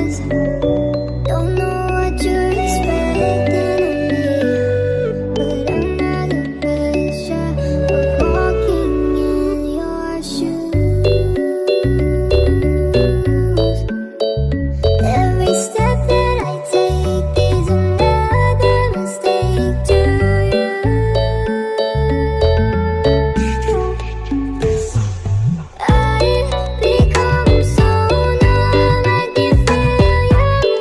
is. Don't know what you're expecting of me, but I'm under pressure of walking in your shoes. Every step that I take is another mistake to you. I've become so numb, I can feel your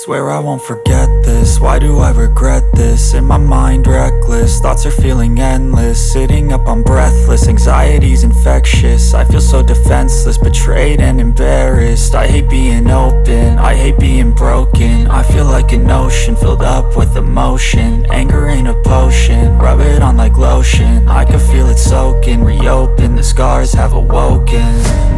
Swear I won't forget this, why do I regret this? In my mind reckless, thoughts are feeling endless. Sitting up I'm breathless, anxiety's infectious. I feel so defenseless, betrayed and embarrassed. I hate being open, I hate being broken. I feel like an ocean filled up with emotion. Anger ain't a potion, rub it on like lotion. I can feel it soaking, reopen, the scars have awoken.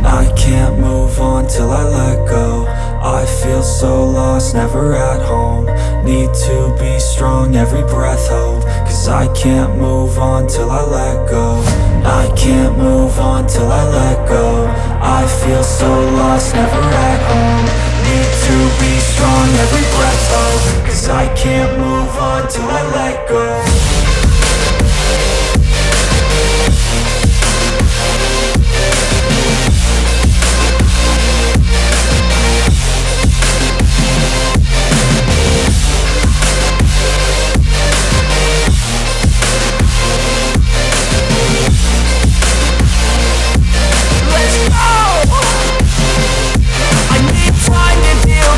I can't move on till I let go. I feel so lost, never at home. Need to be strong, every breath hope. Cause I can't move on till I let go. I can't move on till I let go. I feel so lost, never at home. Need to be strong, every breath hope. Cause I can't move on till I let go.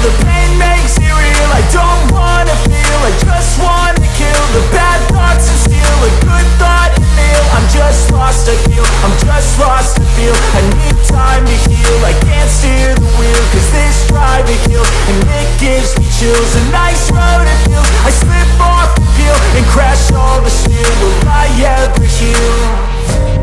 The pain makes it real, I don't wanna feel, I just wanna kill the bad thoughts and steal a good thought and feel. I'm just lost, I feel, I'm just lost, I feel. I need time to heal, I can't steer the wheel. Cause this drive it kills, and it gives me chills. A nice road it feels, I slip off the peel and crash all the steel. Will I ever heal?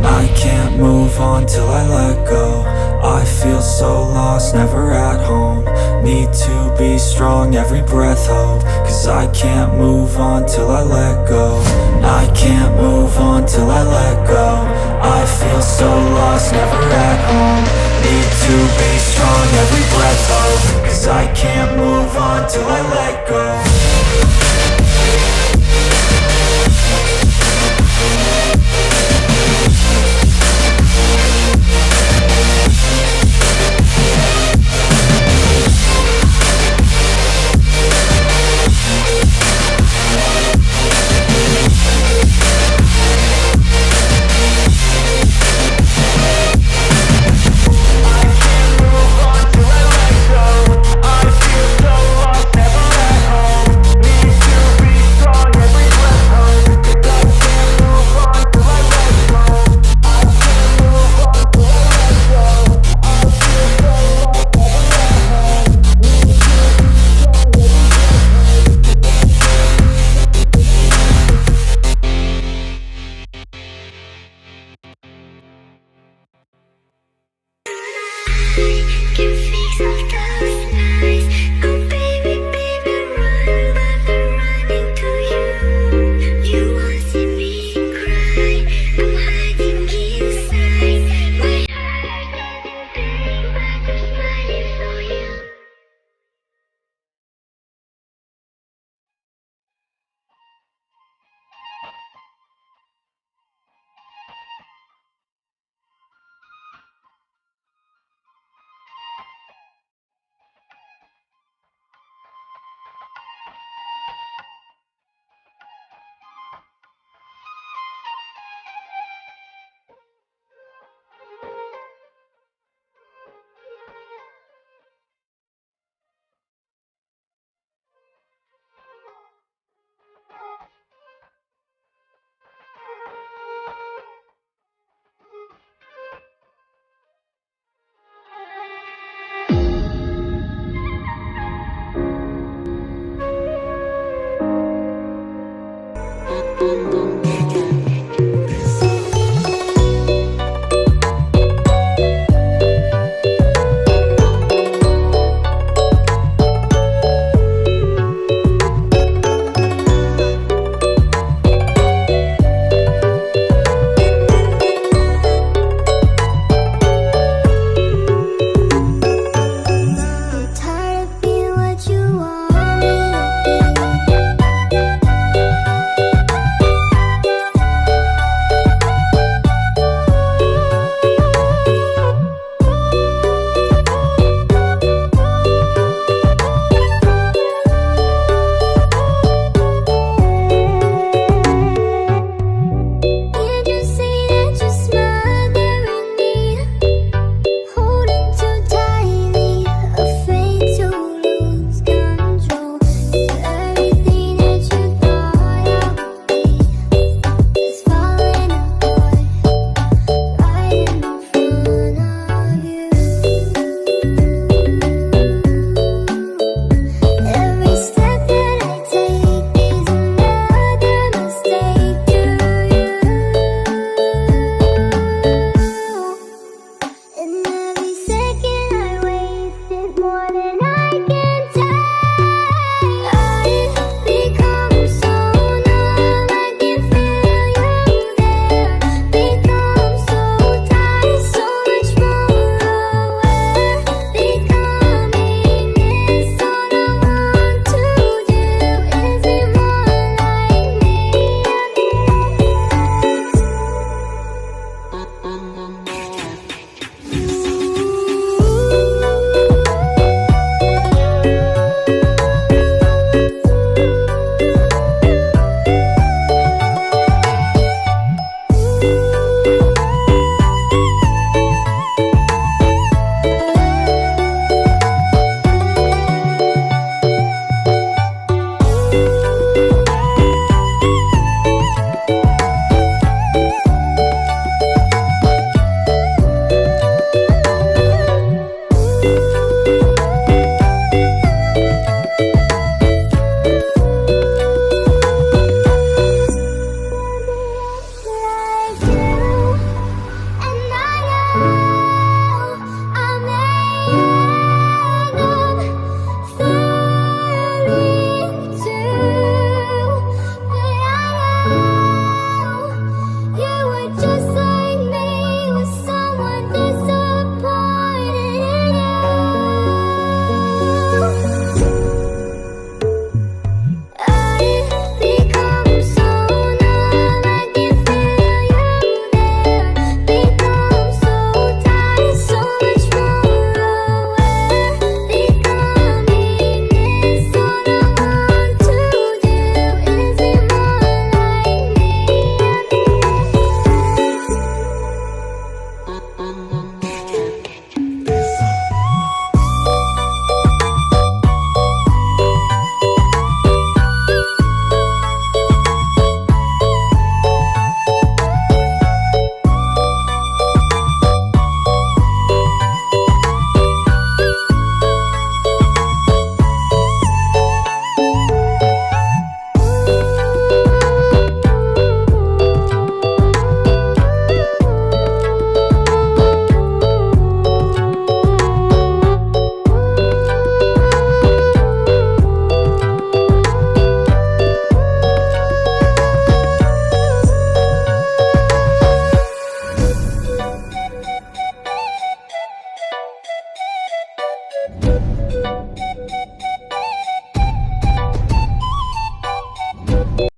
I can't move on till I let go. I feel so lost, never at home. Need to be strong, every breath hope. Cause I can't move on till I let go. I can't move on till I let go. I feel so lost, never at home. Need to be strong, every breath hope. Cause I can't move on till I let go.